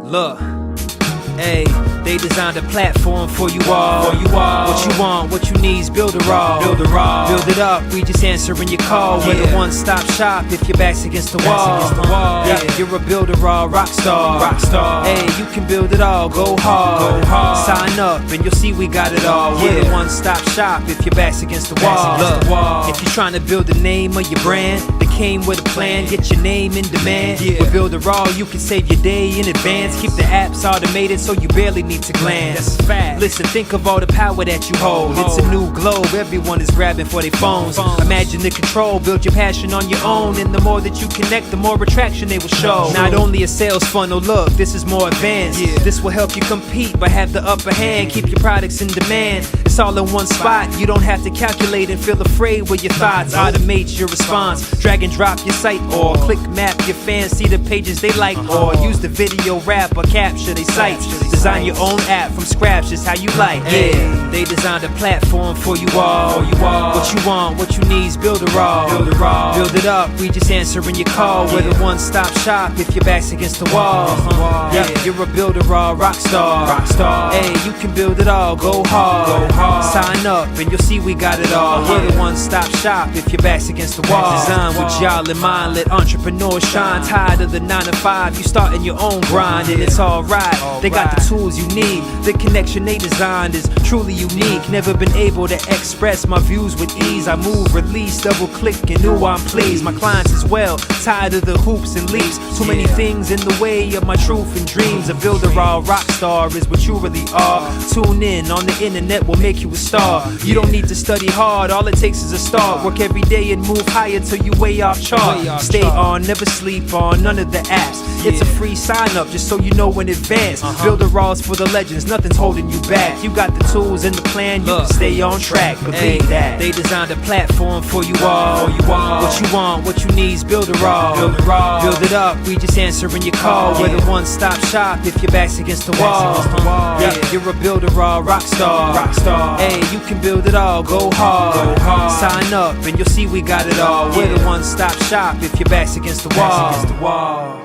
Look, hey, they designed a platform for you all. What you want, what you need's Builderall. Build it up, we just answering your call. We're the one-stop shop if your back's against the wall. Yeah, you're a Builderall rock star. Hey, you can build it all, go hard. Sign up and you'll see we got it all. We're the one-stop shop if your back's against the wall. Look, if you're trying to build the name of your brand that came with a plan, get your name in demand. With Builderall, you can save your day in advance. Keep the apps automated so you barely need to glance. Listen, think of all the power that you hold. It's a new globe, everyone is grabbing for their phones. Imagine the control, build your passion on your own. And the more that you connect, the more attraction they will show. Not only a sales funnel, look, this is more advanced. This will help you compete, but have the upper hand. Keep your products in demand. It's all in one spot. You don't have to calculate and feel afraid with your thoughts. Automate your response. Drag and drop your site or click map your fans. See the pages they like or use the video rap or capture their sites. Design your own app from scratch, just how you like. Yeah, they designed a platform for you all. What you want, what you need's Builderall. Build it up, we just answering your call. We're the one-stop shop if your back's against the wall. Yeah, you're a Builderall rock star. Hey, you can build it all, go hard. Sign up and you'll see we got it all. We're the one-stop shop if your back's against the wall. Design with y'all in mind, let entrepreneurs shine. Tired of the 9 to 5, you starting your own grind and it's alright. They got the tools you need. The connection they designed is truly unique. Never been able to express my views with ease. I move, release, double click and knew I'm pleased. My clients as well, tired of the hoops and leaps. Too many things in the way of my truth and dreams. A Builderall rock star is what you really are. Tune in on the internet will make you a star. You don't need to study hard, all it takes is a start. Work every day and move higher till you way off chart. Stay on, never sleep on none of the apps. It's a free sign up just so you know in advance. Builderall's for the legends, nothing's holding you back. You got the tools and the plan, you can stay on track. Believe that. They designed a platform for you all. What you want, what you need's Builderall. Build it up, we just answering your call. We're the one-stop shop if your back's against the wall. Yeah, you're a Builderall rock star. Hey, you can build it all, go hard. Sign up and you'll see we got it all. We're the one-stop shop if your back's against the wall.